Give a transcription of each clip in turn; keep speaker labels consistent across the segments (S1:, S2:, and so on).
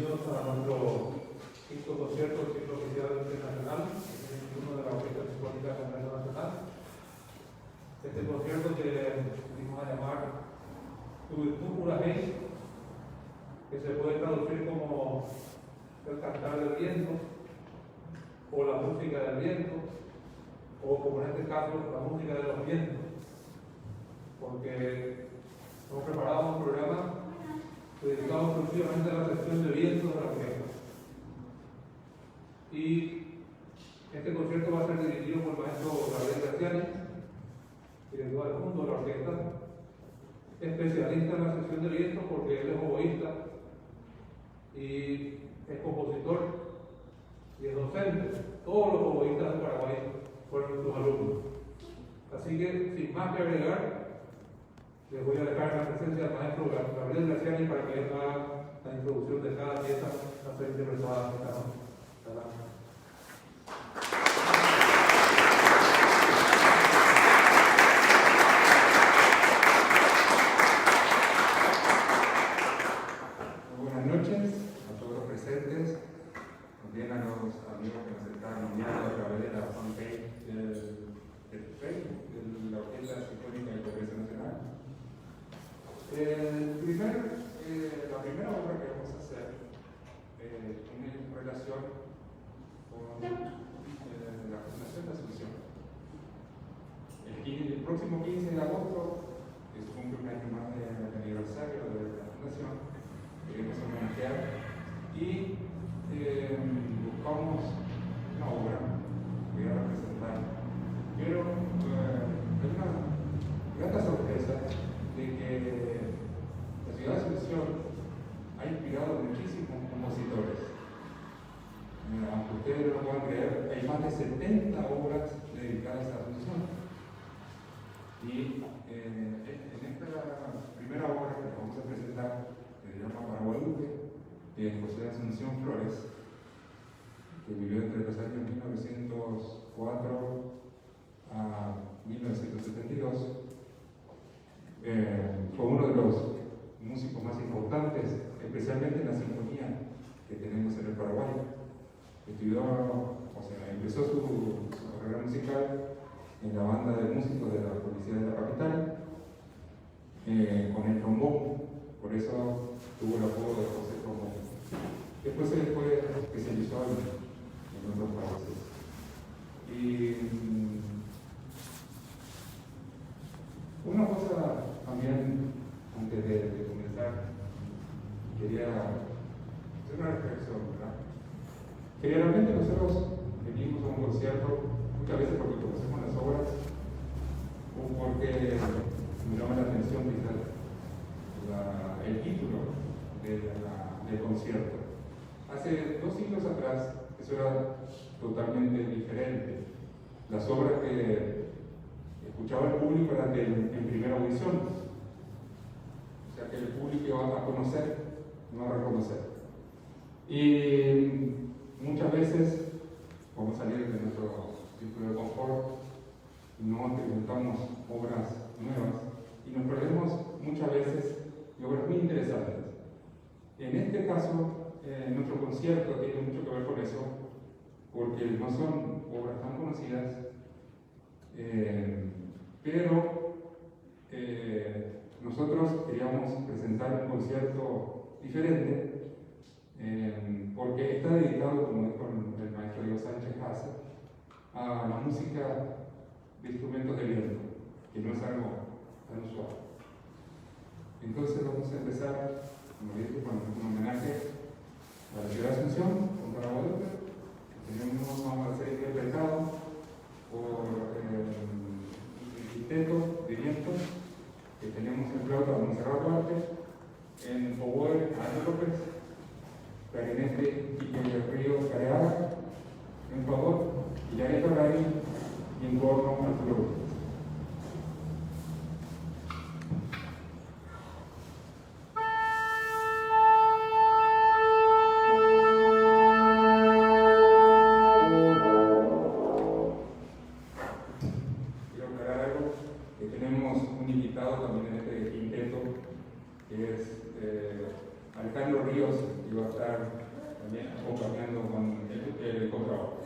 S1: bienvenidos a nuestro quinto concierto del ciclo oficial internacional, uno de la Orquesta Sinfónica del Congreso Nacional. Este concierto que venimos a llamar Tu Púrpura Hey, que se puede traducir como el cantar del viento, o la música del viento, o como en este caso, la música de los vientos, porque hemos preparado un programa dedicado exclusivamente a la sección de vientos de la orquesta. Y este concierto va a ser dirigido por el maestro Gabriel Graziani, director adjunto de la orquesta, especialista en la sección de vientos porque él es oboísta y es compositor y es docente. Todos los oboístas de Paraguay fueron sus alumnos. Así que, sin más que agregar, les voy a dejar la presencia del maestro Gabriel Graziani para que él haga la introducción de cada pieza a ser interpretada esta noche.
S2: Buenas noches a todos los presentes, también a los amigos que nos están enviando a través de la fanpage del Facebook de la Orquesta Sinfónica del Congreso Nacional. La primera obra que vamos a hacer tiene relación con la Fundación de Asunción. El próximo 15 de agosto es un año más del aniversario de la Fundación. Queremos homenajear y buscamos una obra que voy a representar. Pero hay una grata sorpresa de que la ciudad de Asunción ha inspirado muchísimos compositores. Aunque ustedes no lo puedan creer, hay más de 70 obras dedicadas a Asunción. Y en esta primera obra que vamos a presentar, que se llama Para Guadalupe, de José Asunción Flores, que vivió entre los años 1904 a 1972, fue uno de los músicos más importantes, especialmente en la sinfonía que tenemos en el Paraguay. Empezó su carrera musical en la banda de músicos de la Policía de la Capital, con el trombón, por eso tuvo el apodo de José Trombón. Después se fue especializado en otros países. Y una cosa también, antes de comenzar, quería hacer una reflexión, ¿verdad? Generalmente nosotros venimos a un concierto muchas veces porque conocemos las obras o porque nos llama la atención quizás el título del concierto. Hace 2 siglos atrás eso era totalmente diferente. Las obras que escuchaba el público eran en primera audición, o sea que el público iba a conocer, no a reconocer. Y muchas veces vamos a salir de nuestro círculo de confort, no experimentamos obras nuevas y nos perdemos muchas veces de obras muy interesantes. En este caso, nuestro concierto tiene mucho que ver con eso, porque no son obras tan conocidas, pero nosotros queríamos presentar un concierto diferente, porque está dedicado, como dijo el maestro Diego Sánchez Hasse, a la música de instrumentos de viento, que no es algo tan usual. Entonces vamos a empezar, como dije, con un homenaje a la ciudad de Asunción, con Para Guadalupe. Vamos a ser interpretados por el quinteto de viento que tenemos en flauta Monserrat Duarte, en oboe Ana López, clarinete Quique del Río Careaga, en favor Yareto Ray y en corno Arturo López. Tenemos un invitado también en este quinteto, que es Alejandro Ríos, y va a estar también acompañando con el contrabajo.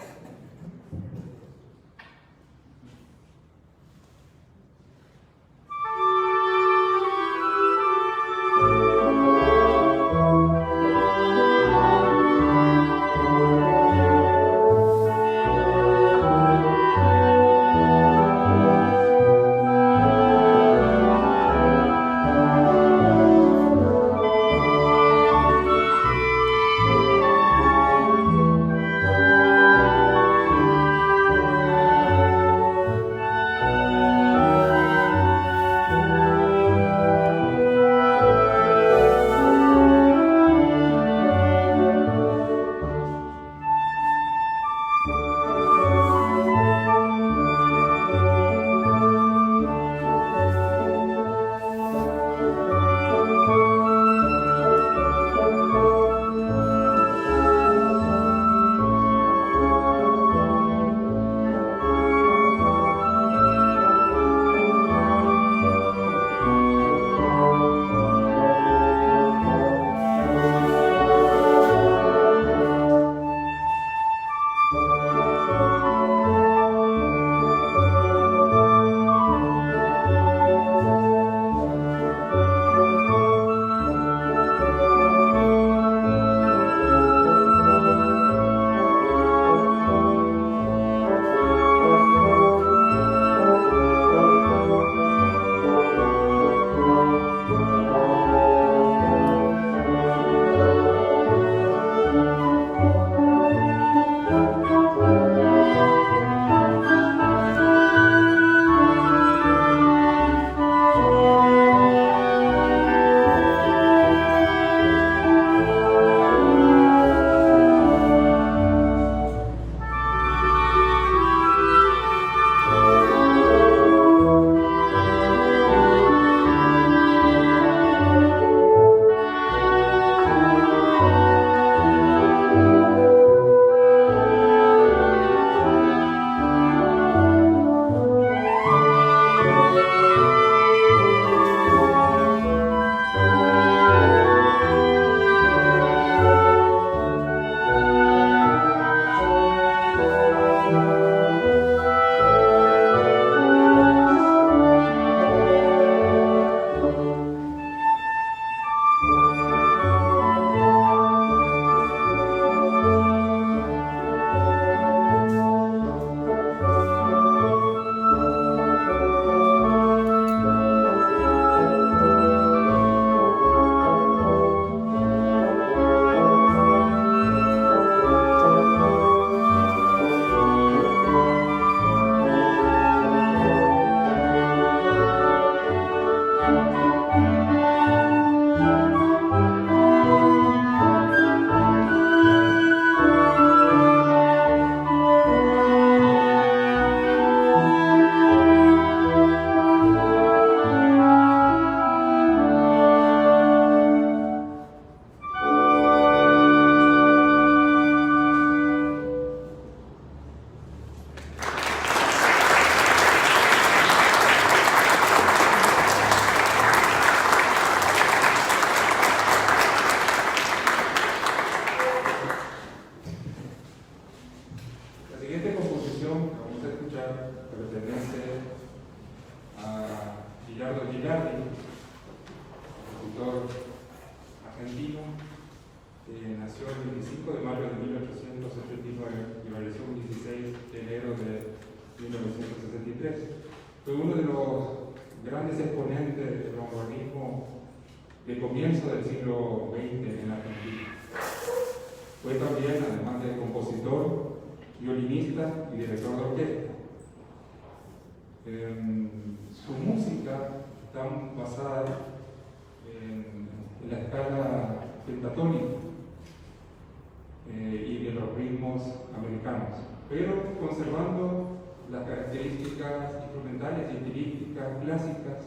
S2: Nació el 25 de mayo de 1889 y falleció el 16 de enero de 1963. Fue uno de los grandes exponentes del vanguardismo de comienzo del siglo XX en Argentina. Fue también, además de compositor, violinista y director de orquesta. Su música está basada en la escala pentatónica y de los ritmos americanos, pero conservando las características instrumentales y estilísticas clásicas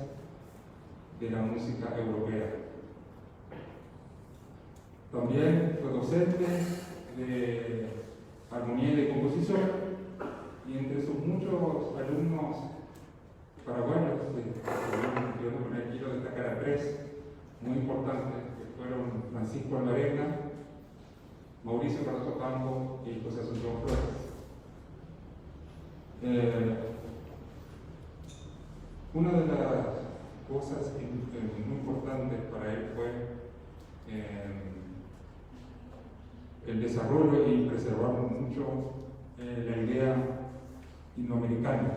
S2: de la música europea. También fue docente de armonía y de composición, y entre sus muchos alumnos paraguayos, quiero destacar a tres muy importantes, que fueron Francisco Alvarenga, Mauricio Cardoso Campo y José Asunción Flores. Una de las cosas muy importantes para él fue el desarrollo y preservar mucho la idea indoamericana,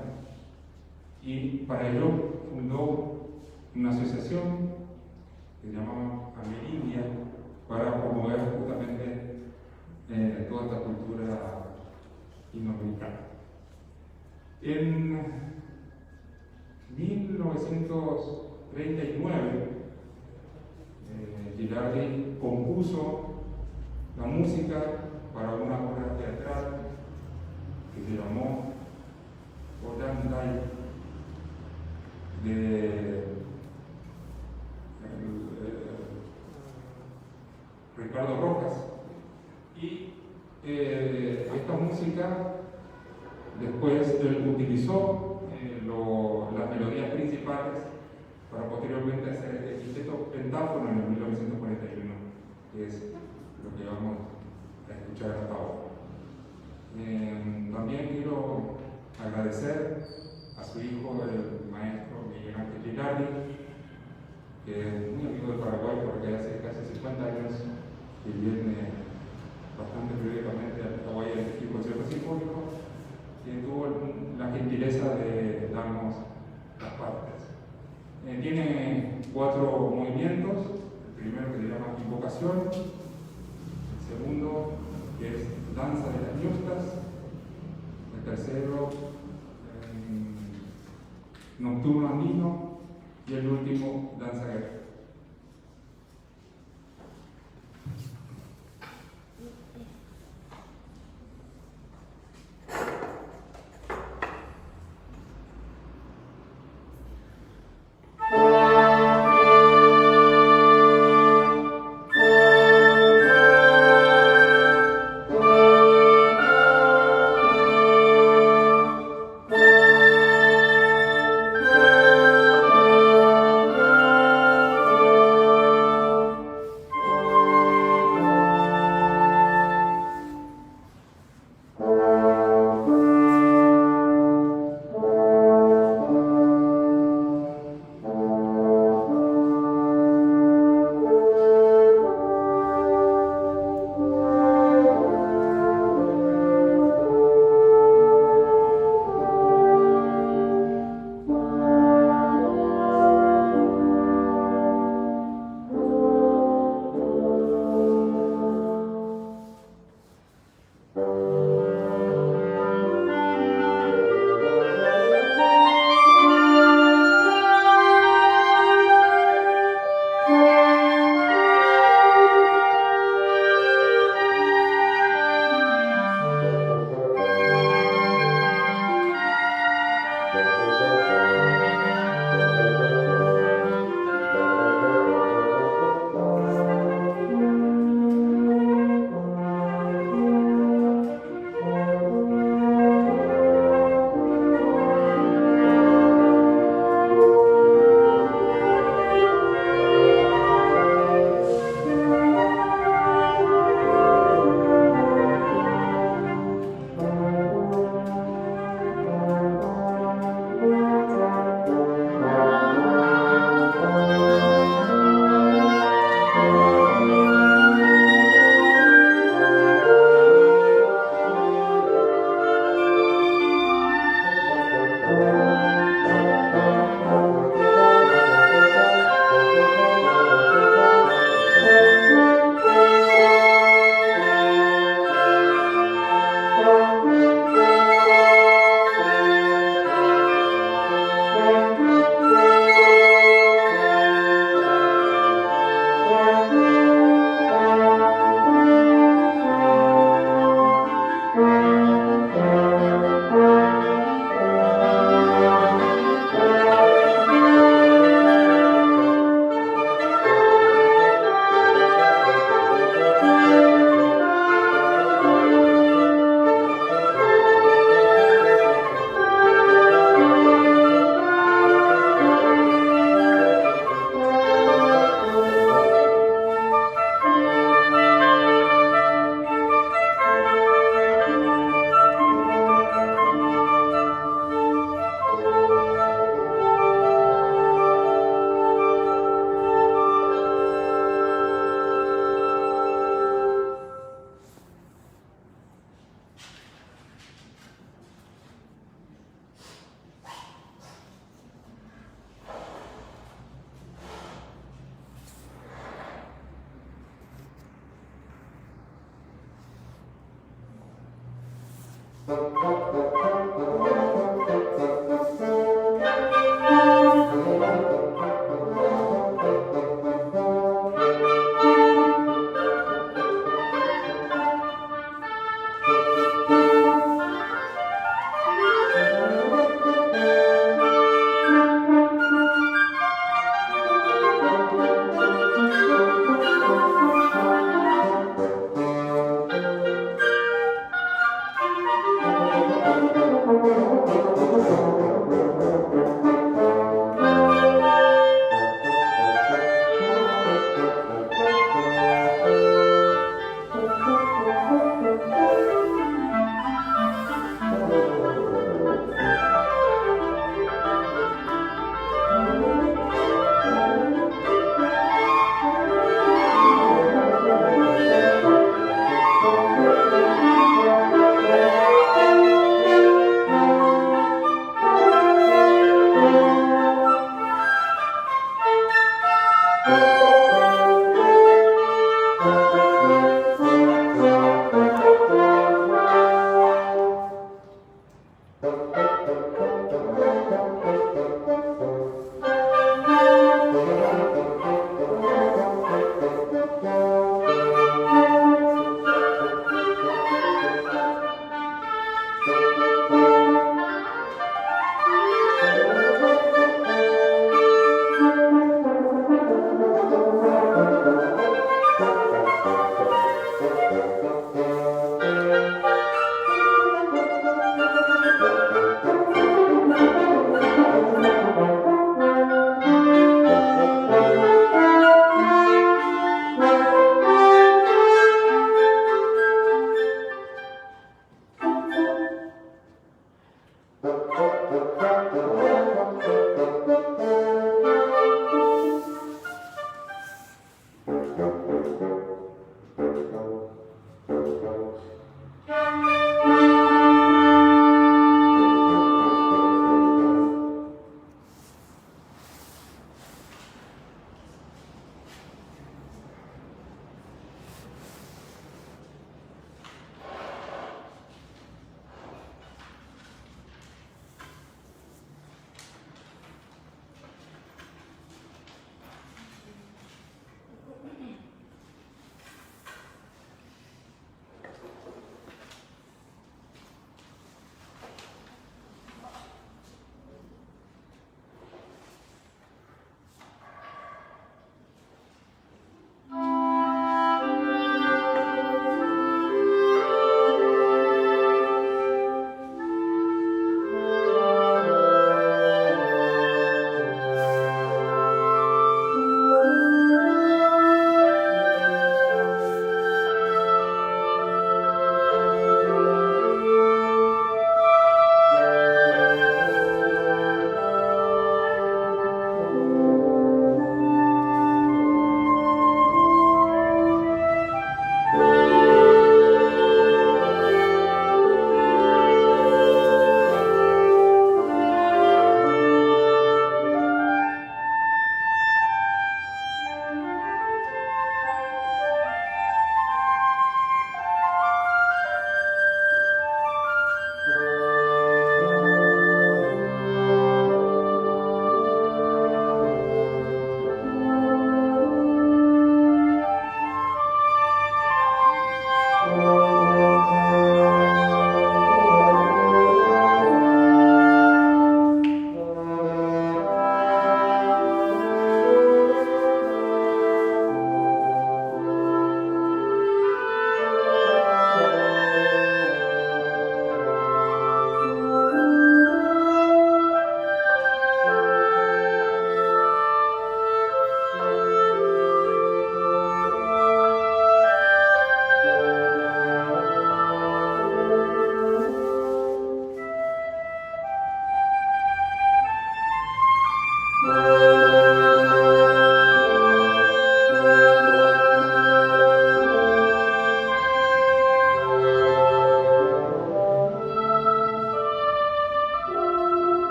S2: y para ello fundó una asociación que se llamaba Amerindia para promover justamente toda esta cultura indoamericana. En 1939, Gilardi compuso la música para una obra teatral que se llamó Ollantay, de Ricardo Rojas, y esta música después él utilizó las melodías principales para posteriormente hacer el quinteto pentáfono en el 1941, que es lo que vamos a escuchar hasta ahora. También quiero agradecer a su hijo, el maestro Miguel Ángel Gilardi, que es muy amigo de Paraguay porque hace casi 50 años que viene bastante periódicamente a Paraguay a dirigir conciertos sinfónicos, que tuvo la gentileza de darnos las partes. Tiene 4 movimientos: el primero que se llama Invocación, el segundo que es Danza de las Ñustas, el tercero Nocturno Andino, y el último Danza Guerrera.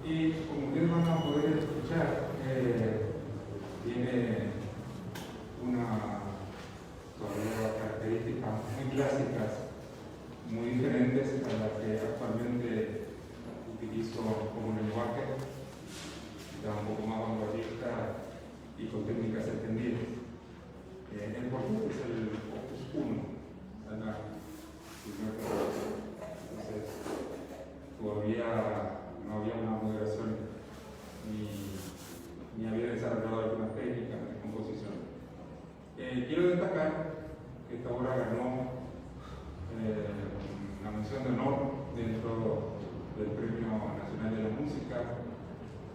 S2: Y como ustedes van a poder escuchar, tiene todavía características muy clásicas, muy diferentes a las que actualmente utilizo como lenguaje, quizá un poco más vanguardista y con técnicas extendidas. El cuarteto es el opus 1, entonces todavía no había una moderación ni había desarrollado algunas técnicas de composición. Quiero destacar que esta obra ganó una mención de honor dentro del Premio Nacional de la Música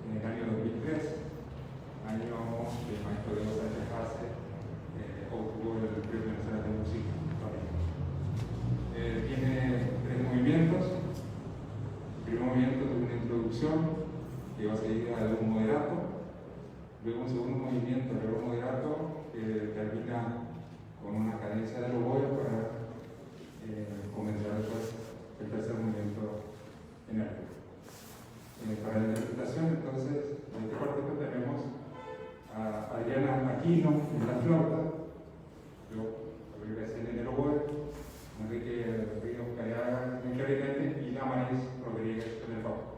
S2: en el año 2003, año que el maestro Diego Sánchez Hace obtuvo el Premio Nacional de Música. Tiene 3 movimientos. El primer movimiento es una introducción que va seguida de un moderato, luego un segundo movimiento, luego moderato, que termina con una cadencia de oboe para comenzar después el tercer movimiento en el para la interpretación. Entonces, en este cuarteto tenemos a Adriana Aquino en la flauta, Gabriel García en el oboe, Enrique Ríos Callaga en el clarinete y Damaris Rodríguez en el bajo.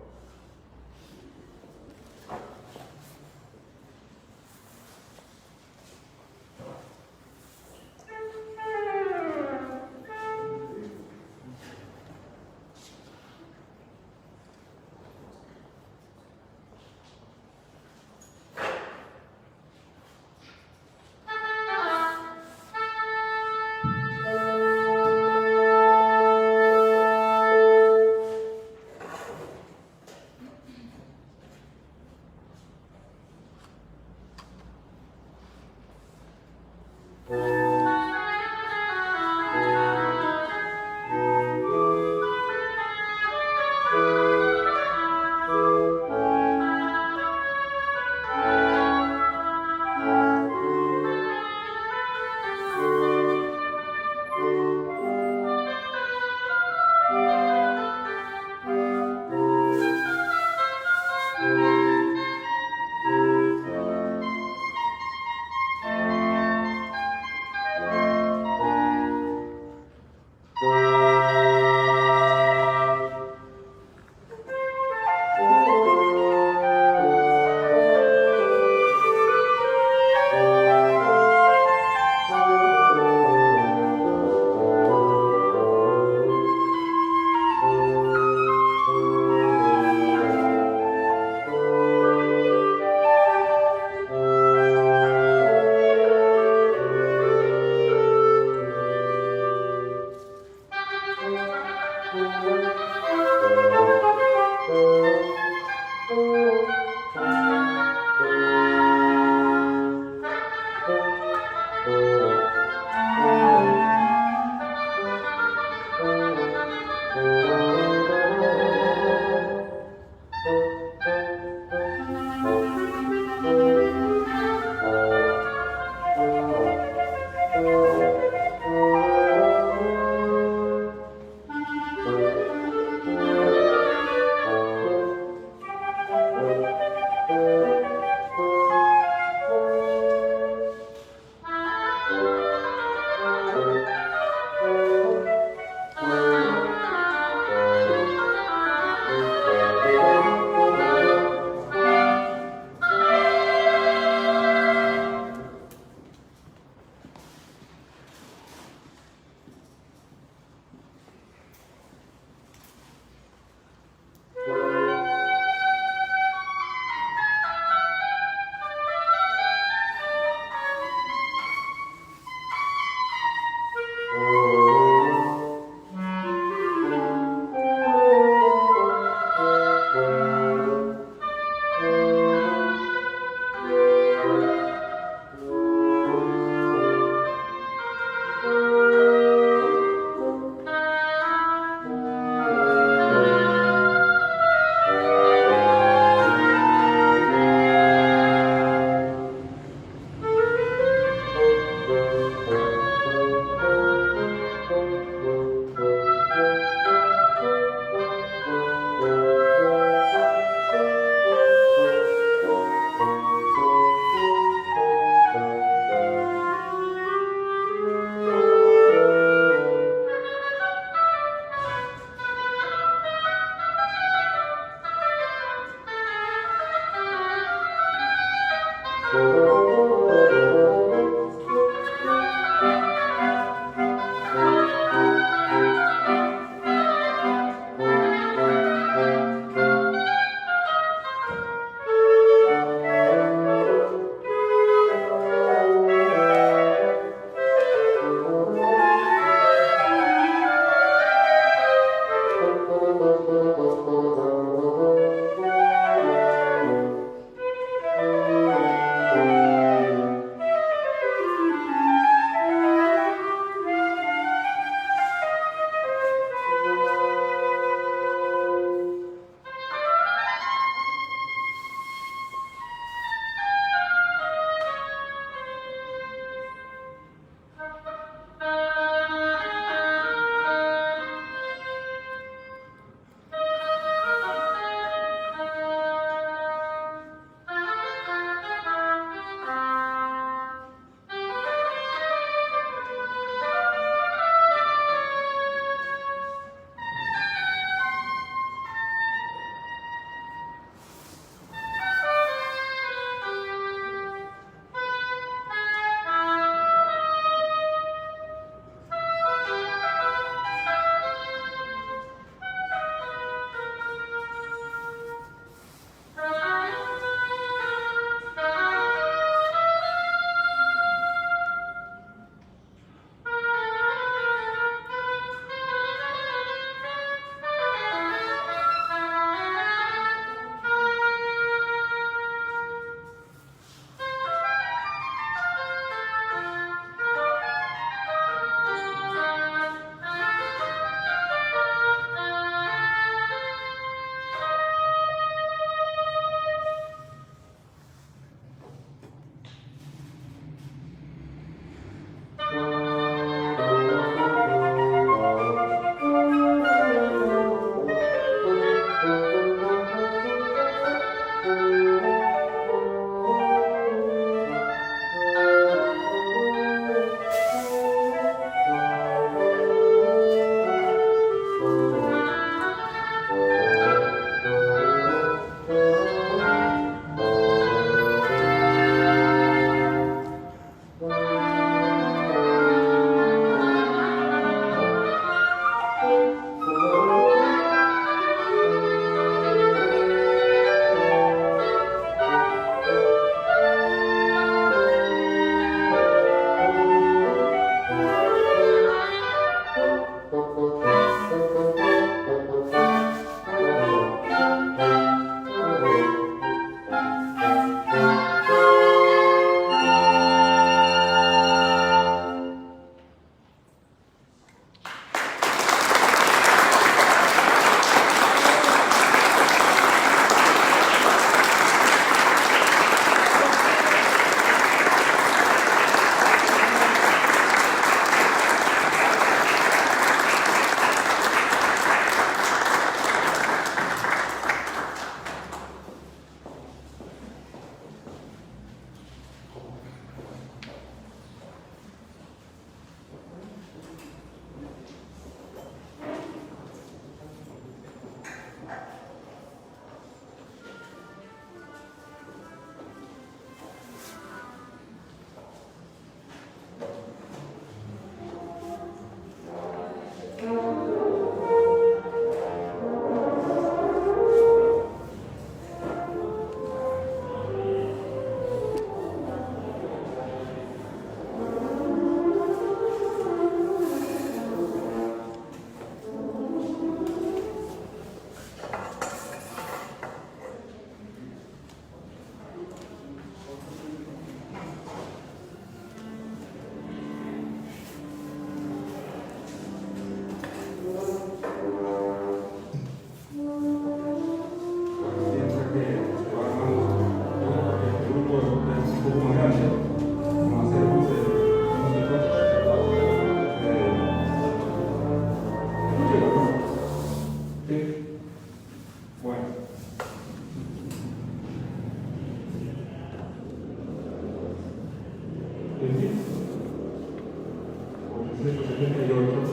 S2: 1978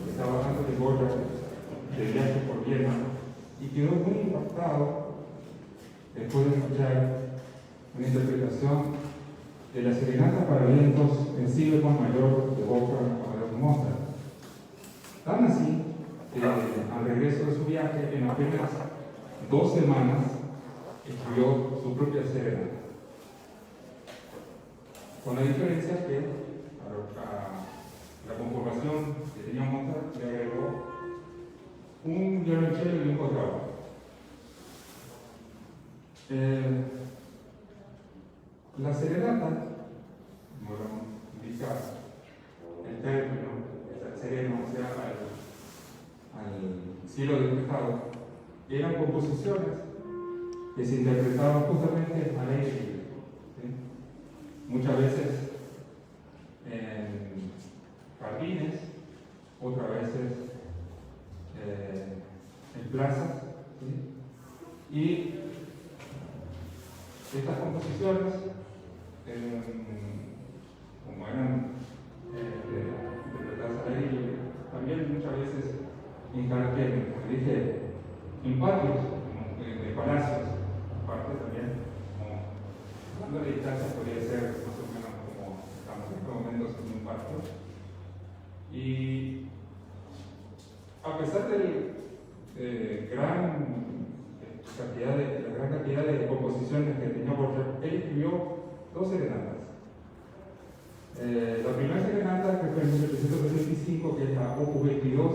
S2: estaba bajando de Goya de viaje por Viena y quedó muy impactado después de escuchar una interpretación de la serenata para vientos en si bemol mayor de Wolfgang Amadeus Mozart. Tan así que al regreso de su viaje, en apenas 2 semanas, escribió su propia serenata. Con la diferencia que a la conformación que tenía Mozart le agregó un violonchelo y un contrabajo. La serenata, como lo indica el término, sereno, o sea, al cielo despejado, eran composiciones que se interpretaban justamente al aire libre. ¿Sí? Muchas veces en jardines, otras veces en plazas. ¿Sí? Y estas composiciones, como eran interpretadas al aire libre, también muchas veces como dije, en patios, de palacios, aparte también, como la distancia podría ser más o menos como estamos en estos momentos en un patio. Y a pesar de la gran cantidad de composiciones que tenía Borger, él escribió 2 serenatas. La primera serenata, que fue en 1735, que es la Opus 22,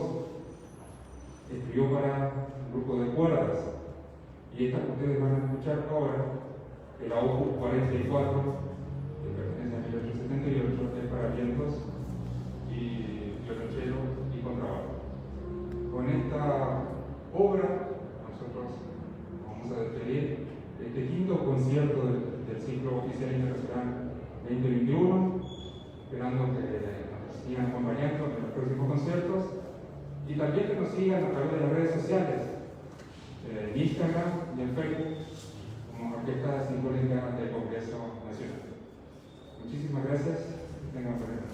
S2: escribió para un grupo de cuerdas. Y esta que ustedes van a escuchar ahora, que la Opus 44, que pertenece a 1878, es para vientos y violonchelo y contrabajo. Con esta obra, nosotros vamos a despedir este 5º concierto del ciclo oficial internacional 2021, esperando que nos sigan acompañando en los próximos conciertos y también que nos sigan a través de las redes sociales, en Instagram y en Facebook, como Orquesta Sinfónica del Congreso Nacional. Muchísimas gracias, que tengan buena noche.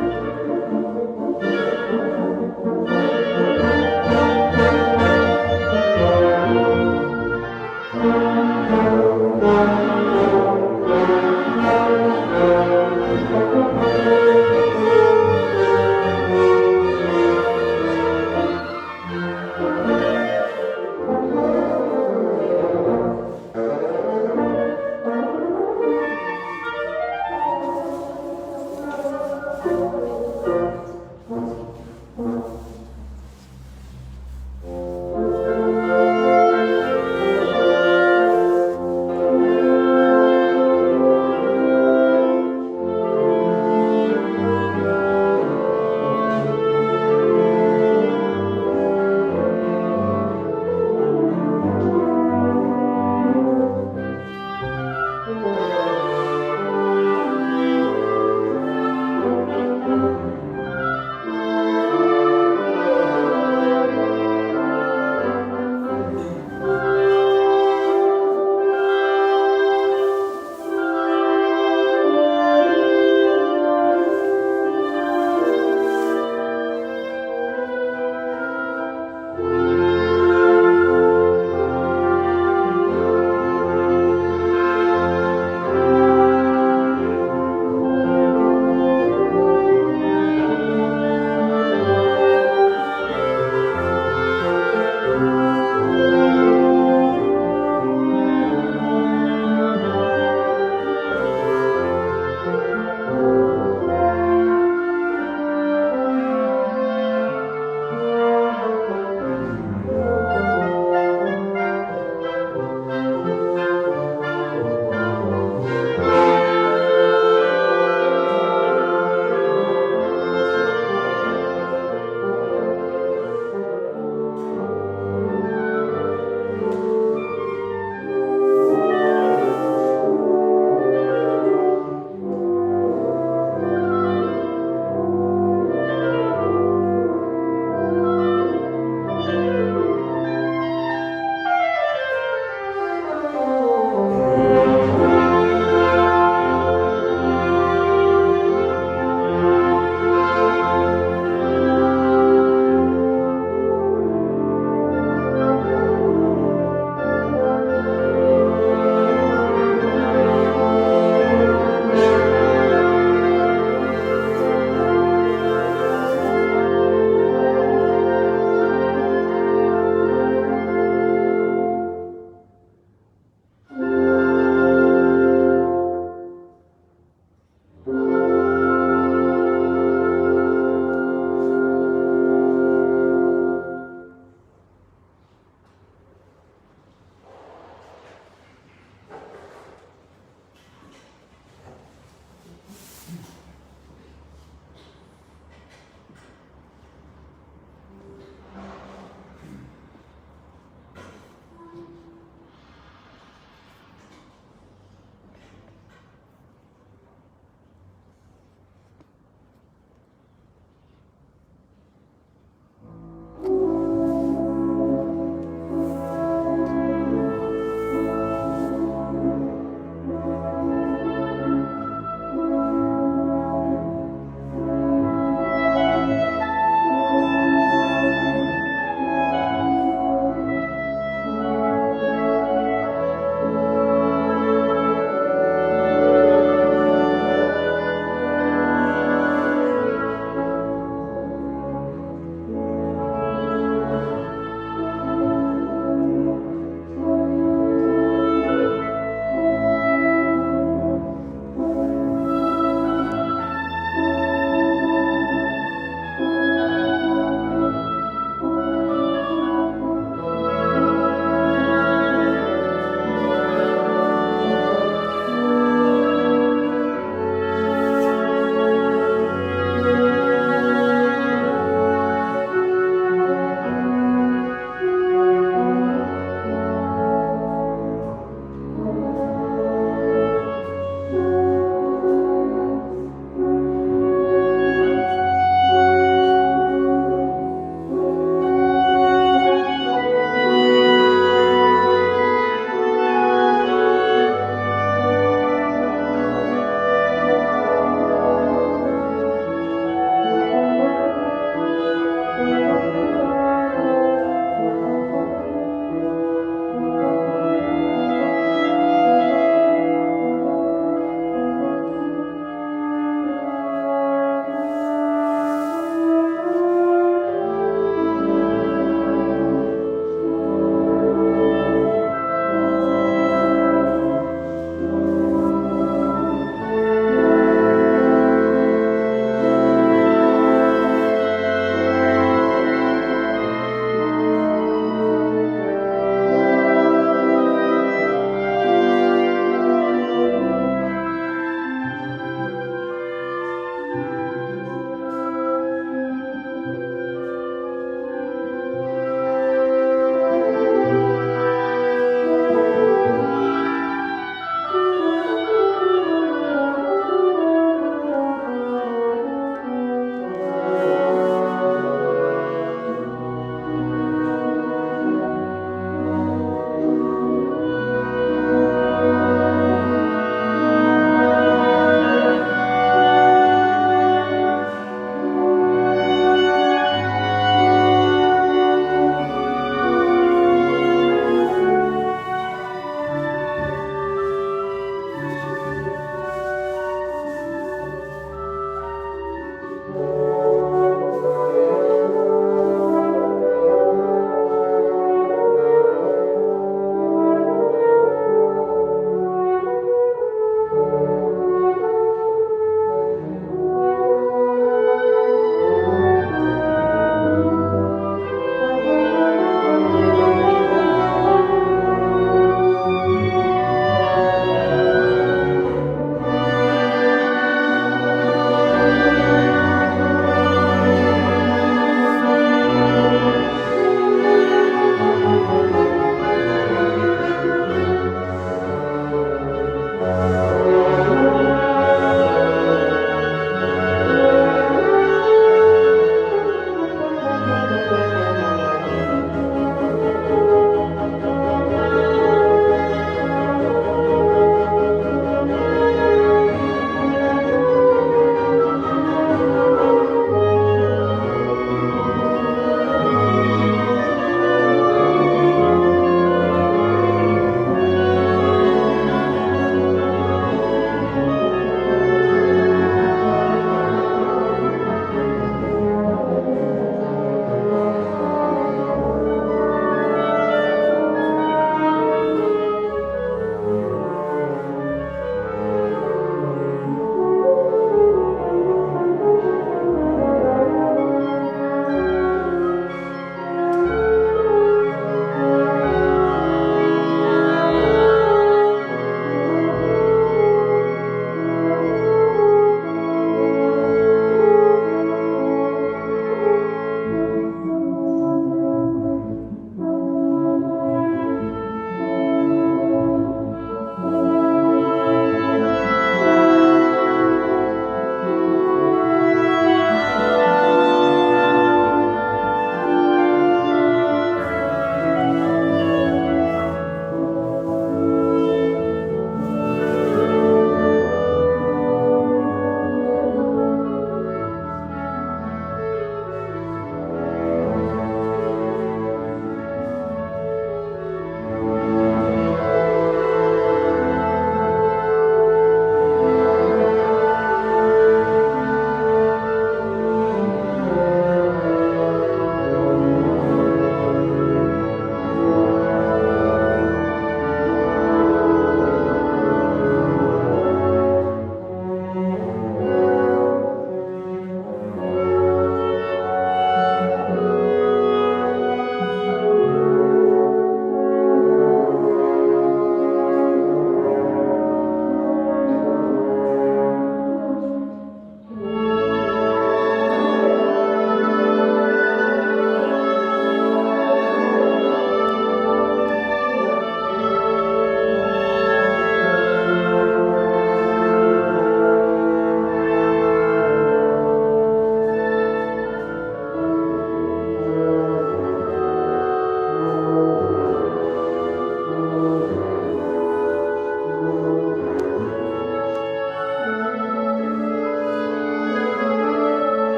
S1: Thank